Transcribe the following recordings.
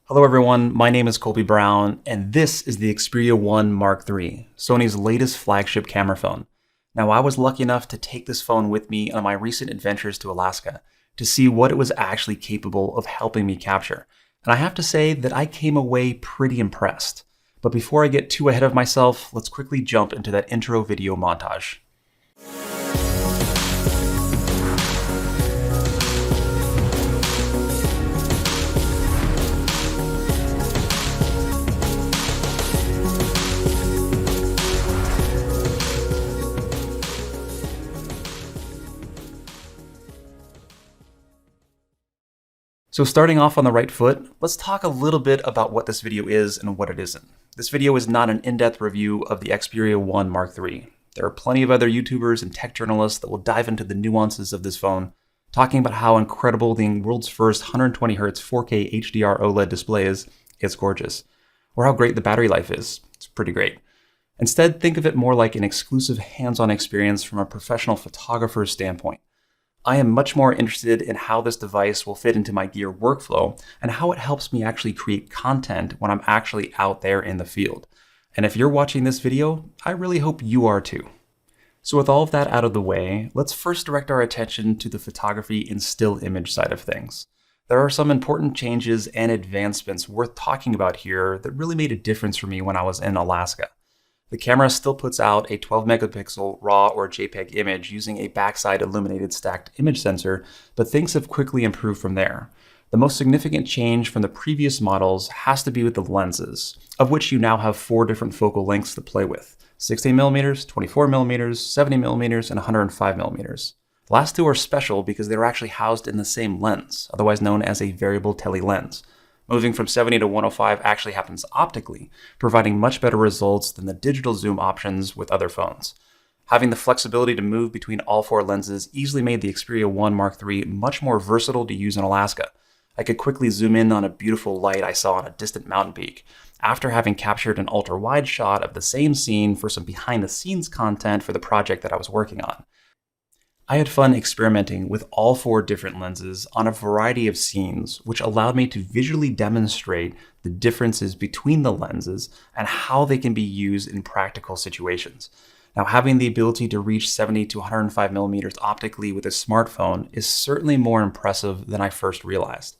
Hello everyone, my name is Colby Brown, and this is the Xperia 1 Mark III, Sony's latest flagship camera phone. Now, I was lucky enough to take this phone with me on my recent adventures to Alaska to see what it was actually capable of helping me capture. And I have to say that I came away pretty impressed. But before I get too ahead of myself, let's quickly jump into that intro video montage. So starting off on the right foot, let's talk a little bit about what this video is and what it isn't. This video is not an in-depth review of the Xperia 1 Mark III. There are plenty of other YouTubers and tech journalists that will dive into the nuances of this phone, talking about how incredible the world's first 120Hz 4K HDR OLED display is. It's gorgeous. Or how great the battery life is. It's pretty great. Instead, think of it more like an exclusive hands-on experience from a professional photographer's standpoint. I am much more interested in how this device will fit into my gear workflow and how it helps me actually create content when I'm actually out there in the field. And if you're watching this video, I really hope you are too. So with all of that out of the way, let's first direct our attention to the photography and still image side of things. There are some important changes and advancements worth talking about here that really made a difference for me when I was in Alaska. The camera still puts out a 12 megapixel RAW or JPEG image using a backside illuminated stacked image sensor, but things have quickly improved from there. The most significant change from the previous models has to be with the lenses, of which you now have 4 different focal lengths to play with: 16mm, 24mm, 70mm, and 105mm. The last 2 are special because they're actually housed in the same lens, otherwise known as a variable tele lens. Moving from 70 to 105 actually happens optically, providing much better results than the digital zoom options with other phones. Having the flexibility to move between all 4 lenses easily made the Xperia 1 Mark III much more versatile to use in Alaska. I could quickly zoom in on a beautiful light I saw on a distant mountain peak, after having captured an ultra-wide shot of the same scene for some behind-the-scenes content for the project that I was working on. I had fun experimenting with all 4 different lenses on a variety of scenes, which allowed me to visually demonstrate the differences between the lenses and how they can be used in practical situations. Now, having the ability to reach 70 to 105mm optically with a smartphone is certainly more impressive than I first realized.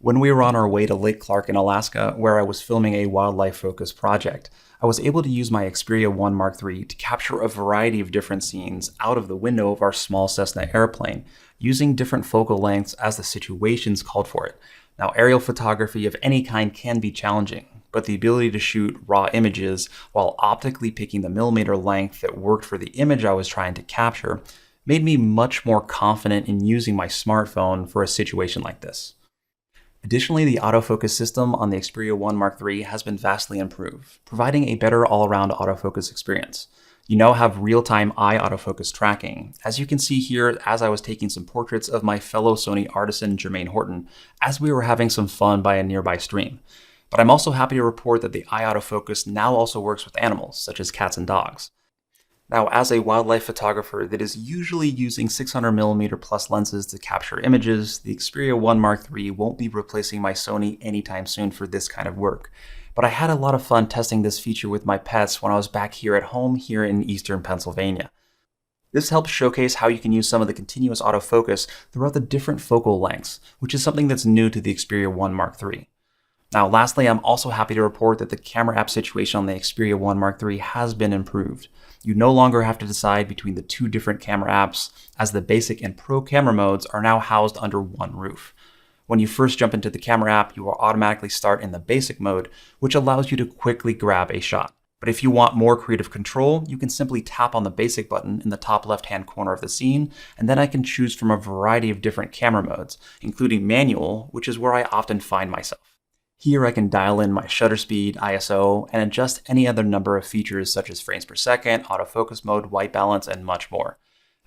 When we were on our way to Lake Clark in Alaska, where I was filming a wildlife-focused project, I was able to use my Xperia 1 Mark III to capture a variety of different scenes out of the window of our small Cessna airplane, using different focal lengths as the situations called for it. Now, aerial photography of any kind can be challenging, but the ability to shoot raw images while optically picking the millimeter length that worked for the image I was trying to capture made me much more confident in using my smartphone for a situation like this. Additionally, the autofocus system on the Xperia 1 Mark III has been vastly improved, providing a better all-around autofocus experience. You now have real-time eye autofocus tracking, as you can see here as I was taking some portraits of my fellow Sony artisan Jermaine Horton as we were having some fun by a nearby stream. But I'm also happy to report that the eye autofocus now also works with animals, such as cats and dogs. Now, as a wildlife photographer that is usually using 600mm plus lenses to capture images, the Xperia 1 Mark III won't be replacing my Sony anytime soon for this kind of work. But I had a lot of fun testing this feature with my pets when I was back here at home here in eastern Pennsylvania. This helps showcase how you can use some of the continuous autofocus throughout the different focal lengths, which is something that's new to the Xperia 1 Mark III. Now, lastly, I'm also happy to report that the camera app situation on the Xperia 1 Mark III has been improved. You no longer have to decide between the 2 different camera apps, as the basic and pro camera modes are now housed under one roof. When you first jump into the camera app, you will automatically start in the basic mode, which allows you to quickly grab a shot. But if you want more creative control, you can simply tap on the basic button in the top left-hand corner of the scene, and then I can choose from a variety of different camera modes, including manual, which is where I often find myself. Here I can dial in my shutter speed, ISO, and adjust any other number of features such as frames per second, autofocus mode, white balance, and much more.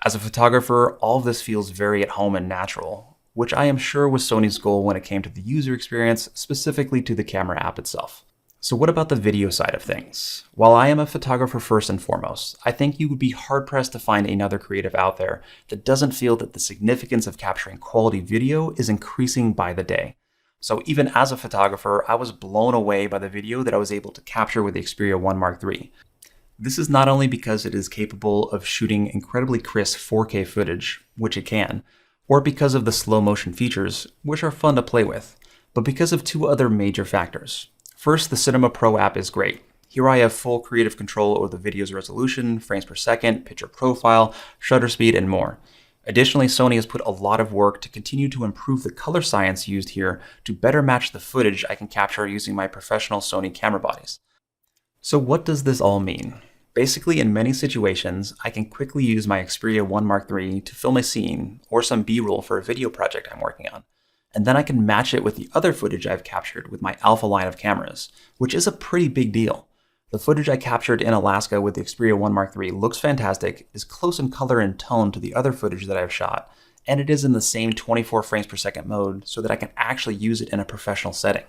As a photographer, all of this feels very at home and natural, which I am sure was Sony's goal when it came to the user experience, specifically to the camera app itself. So what about the video side of things? While I am a photographer first and foremost, I think you would be hard-pressed to find another creative out there that doesn't feel that the significance of capturing quality video is increasing by the day. So even as a photographer, I was blown away by the video that I was able to capture with the Xperia 1 Mark III. This is not only because it is capable of shooting incredibly crisp 4K footage, which it can, or because of the slow motion features, which are fun to play with, but because of two other major factors. First, the Cinema Pro app is great. Here I have full creative control over the video's resolution, frames per second, picture profile, shutter speed, and more. Additionally, Sony has put a lot of work to continue to improve the color science used here to better match the footage I can capture using my professional Sony camera bodies. So what does this all mean? Basically, in many situations, I can quickly use my Xperia 1 Mark III to film a scene or some B-roll for a video project I'm working on. And then I can match it with the other footage I've captured with my Alpha line of cameras, which is a pretty big deal. The footage I captured in Alaska with the Xperia 1 Mark III looks fantastic, is close in color and tone to the other footage that I've shot, and it is in the same 24 frames per second mode so that I can actually use it in a professional setting.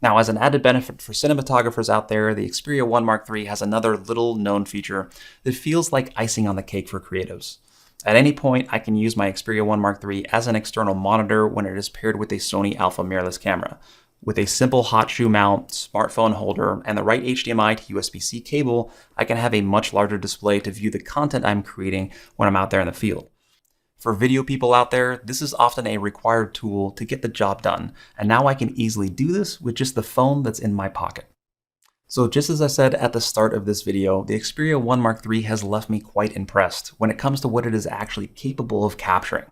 Now, as an added benefit for cinematographers out there, the Xperia 1 Mark III has another little known feature that feels like icing on the cake for creatives. At any point, I can use my Xperia 1 Mark III as an external monitor when it is paired with a Sony Alpha mirrorless camera. With a simple hot shoe mount, smartphone holder, and the right HDMI to USB-C cable, I can have a much larger display to view the content I'm creating when I'm out there in the field. For video people out there, this is often a required tool to get the job done, and now I can easily do this with just the phone that's in my pocket. So just as I said at the start of this video, the Xperia 1 Mark III has left me quite impressed when it comes to what it is actually capable of capturing.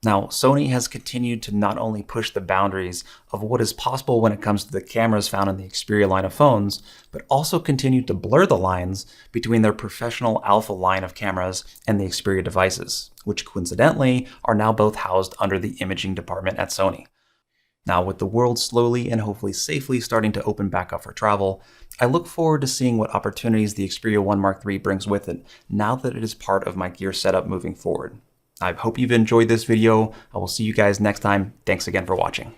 Now, Sony has continued to not only push the boundaries of what is possible when it comes to the cameras found in the Xperia line of phones, but also continued to blur the lines between their professional Alpha line of cameras and the Xperia devices, which coincidentally are now both housed under the imaging department at Sony. Now, with the world slowly and hopefully safely starting to open back up for travel, I look forward to seeing what opportunities the Xperia 1 Mark III brings with it now that it is part of my gear setup moving forward. I hope you've enjoyed this video. I will see you guys next time. Thanks again for watching.